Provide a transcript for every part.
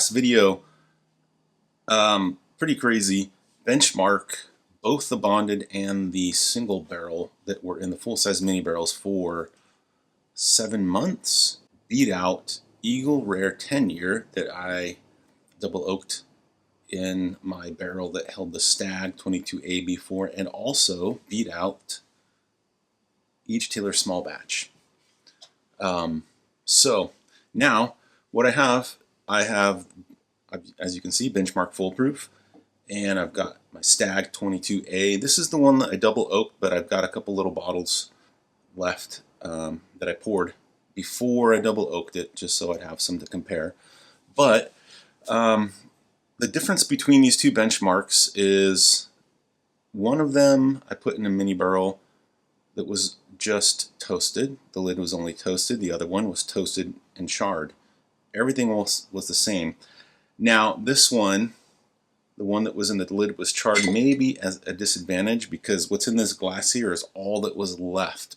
last video, pretty crazy. Benchmark both the bonded and the single barrel that were in the full-size mini barrels for 7 months. Beat out Eagle Rare 10-year that I double oaked in my barrel that held the Stagg 22A before, and also beat out each Taylor small batch. So now what I have, as you can see, Benchmark Foolproof, and I've got my Stagg 22A. This is the one that I double oaked, but I've got a couple little bottles left that I poured before I double oaked it, just so I'd have some to compare. But the difference between these two benchmarks is one of them I put in a mini barrel that was just toasted. The lid was only toasted. The other one was toasted and charred. Everything else was the same. Now this one, the one that was in the lid was charred, maybe as a disadvantage because what's in this glass here is all that was left.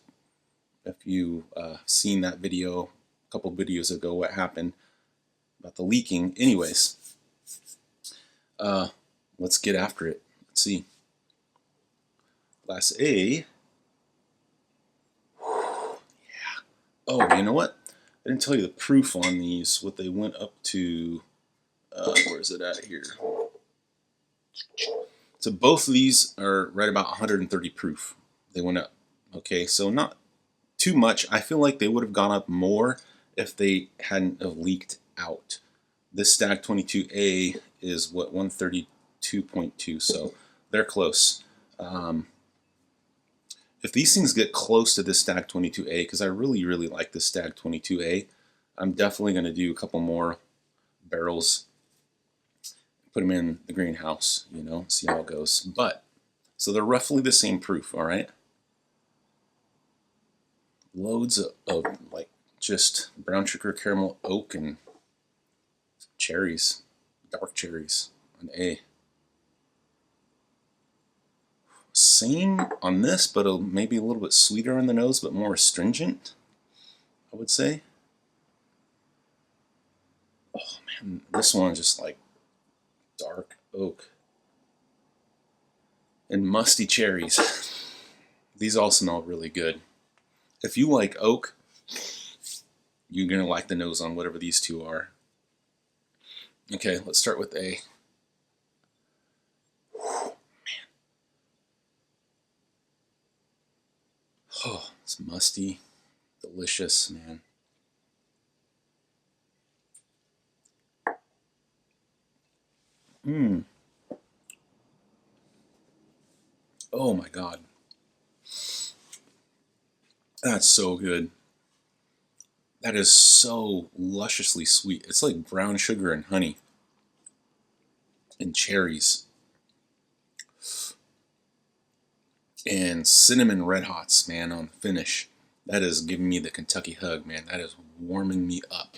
If you seen that video a couple videos ago, what happened about the leaking. Anyways, let's get after it. Let's see. Glass A. Yeah. Oh, you know what? I didn't tell you the proof on these, what they went up to. Where is it at here? So both of these are right about 130 proof. They went up. Okay, so not too much. I feel like they would have gone up more if they hadn't have leaked out. This Stagg 22A is what, 132.2, so they're close. If these things get close to this Stagg 22A, because I really like this Stagg 22A, I'm definitely going to do a couple more barrels, put them in the greenhouse, you know, see how it goes. But so they're roughly the same proof, all right? Loads of like just brown sugar, caramel, oak, and cherries, dark cherries on A. Same on this, but maybe a little bit sweeter on the nose, but more astringent, I would say. Oh man, this one is just like dark oak and musty cherries. These all smell really good. If you like oak, you're gonna like the nose on whatever these two are. Okay, let's start with A. Man. Oh, it's musty, delicious, man. Oh my God. That's so good. That is so lusciously sweet. It's like brown sugar and honey and cherries and cinnamon red hots, man, on the finish. That is giving me the Kentucky hug, man. That is warming me up.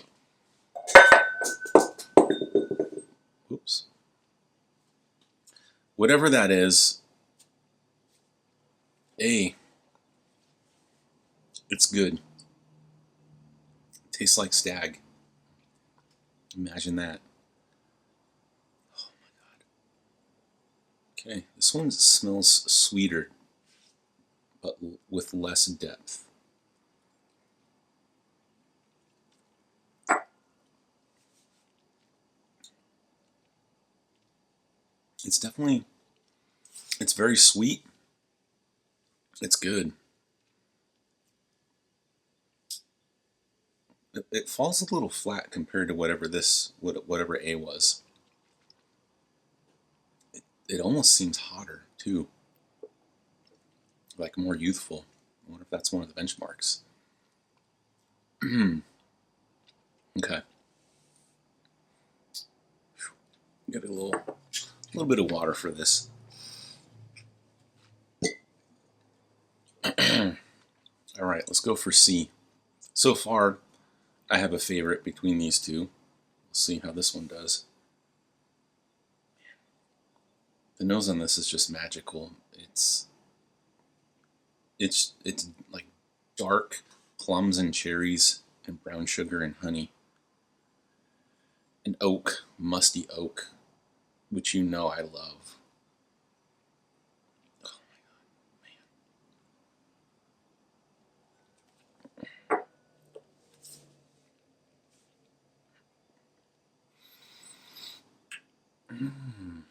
Oops. Whatever that is, it's good. Tastes like Stagg. Imagine that. Oh my God. Okay, this one smells sweeter, but with less depth. It's definitely, it's very sweet. It's good. It falls a little flat compared to whatever A was. It almost seems hotter too, like more youthful. I wonder if that's one of the benchmarks. Okay. Get a little bit of water for this. All right, let's go for C. So far, I have a favorite between these two. We'll see how this one does. The nose on this is just magical. It's like dark plums and cherries and brown sugar and honey. an oak, musty oak, which you know I love. Oh my God, man.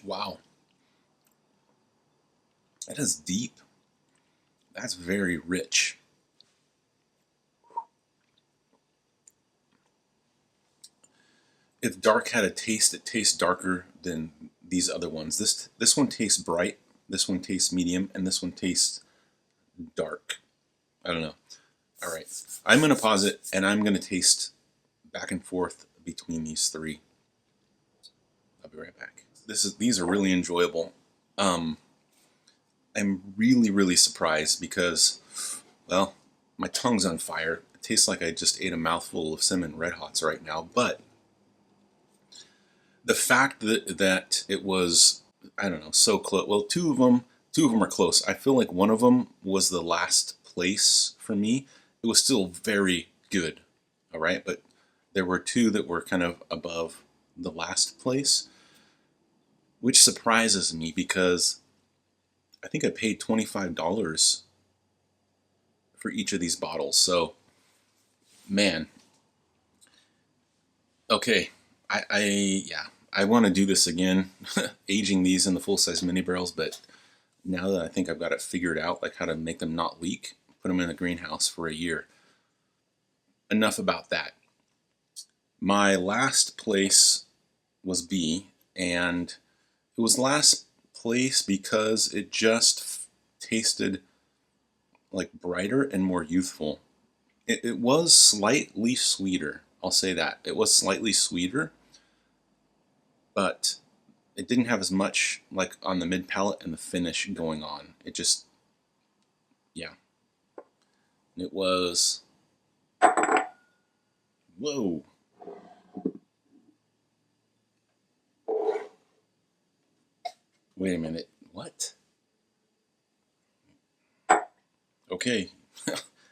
Wow. That is deep. That's very rich. If dark had a taste, it tastes darker than these other ones. This one tastes bright, this one tastes medium, and this one tastes dark. I don't know. All right, I'm gonna pause it, and I'm gonna taste back and forth between these three. I'll be right back. These are really enjoyable. I'm really surprised because, well, my tongue's on fire. It tastes like I just ate a mouthful of cinnamon Red Hots right now, but the fact that it was, I don't know, so close. Well, two of them are close. I feel like one of them was the last place for me. It was still very good, all right, but there were two that were kind of above the last place, which surprises me because I think I paid $25 for each of these bottles. So, man, okay, I want to do this again, aging these in the full-size mini barrels, but now that I think I've got it figured out, like how to make them not leak, put them in the greenhouse for a year. Enough about that. My last place was B, and it was last place because it just tasted like brighter and more youthful. It was slightly sweeter, I'll say that. It was slightly sweeter, but it didn't have as much like on the mid palate and the finish going on. It just, yeah. It was, whoa. Wait a minute, what? Okay,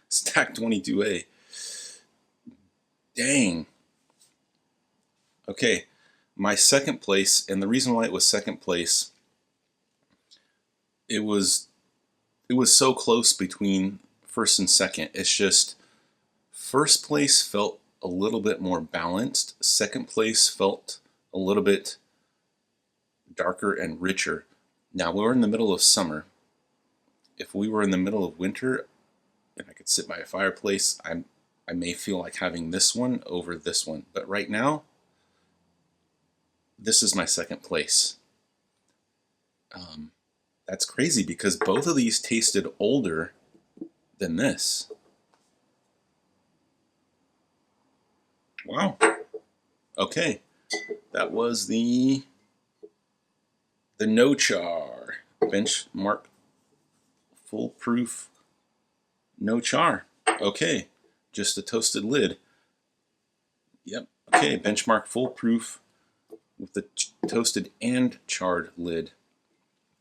Stagg 22A. Dang. Okay, my second place, and the reason why it was second place, it was so close between first and second. It's just first place felt a little bit more balanced. Second place felt a little bit darker and richer. Now we're in the middle of summer. If we were in the middle of winter and I could sit by a fireplace, I may feel like having this one over this one. But right now, this is my second place. That's crazy because both of these tasted older than this. Wow. Okay, that was the no char benchmark foolproof no char. Okay, just a toasted lid. Yep. Okay, benchmark foolproof with the toasted and charred lid.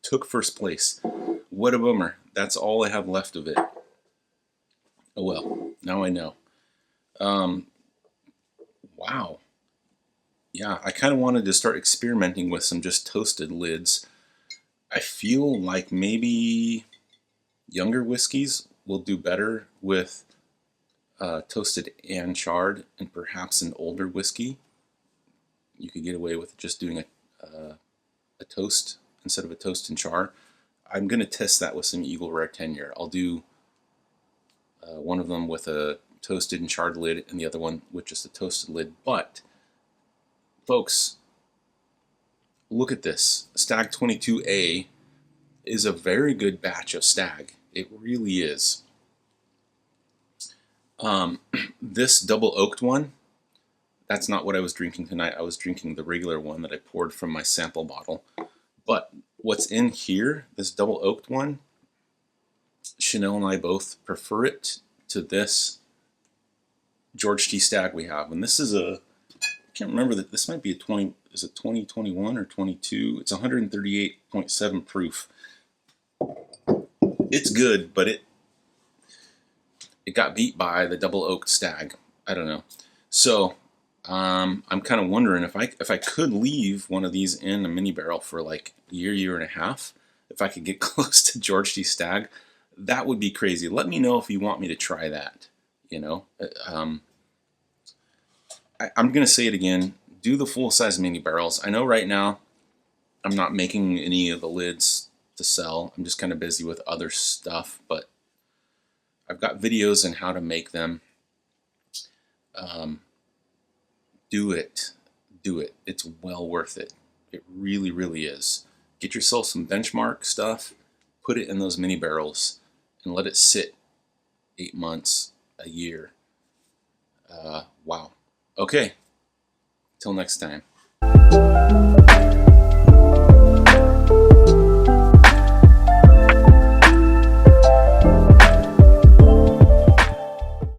Took first place. What a bummer. That's all I have left of it. Oh well, now I know. Wow. Yeah, I kind of wanted to start experimenting with some just toasted lids. I feel like maybe younger whiskeys will do better with toasted and charred, and perhaps an older whiskey you could get away with just doing a toast instead of a toast and char. I'm going to test that with some Eagle Rare 10-year. I'll do one of them with a toasted and charred lid and the other one with just a toasted lid. But, folks, look at this. Stagg 22A is a very good batch of Stagg. It really is. This double oaked one, that's not what I was drinking tonight. I was drinking the regular one that I poured from my sample bottle. But what's in here, this double oaked one, Chanel and I both prefer it to this George T. Stagg we have. And this is I can't remember, that this might be a 20, is it 2021 or 22? It's 138.7 proof. It's good, but it got beat by the double oaked Stagg. I don't know. So I'm kind of wondering if I could leave one of these in a mini barrel for like a year and a half, if I could get close to George T. Stagg, that would be crazy. Let me know if you want me to try that. You know, I'm gonna say it again. Do the full size mini barrels. I know right now I'm not making any of the lids to sell. I'm just kind of busy with other stuff, but I've got videos on how to make them. Do it. Do it. It's well worth it. It really, really is. Get yourself some benchmark stuff, put it in those mini barrels, and let it sit 8 months, a year. Wow. Okay. Till next time.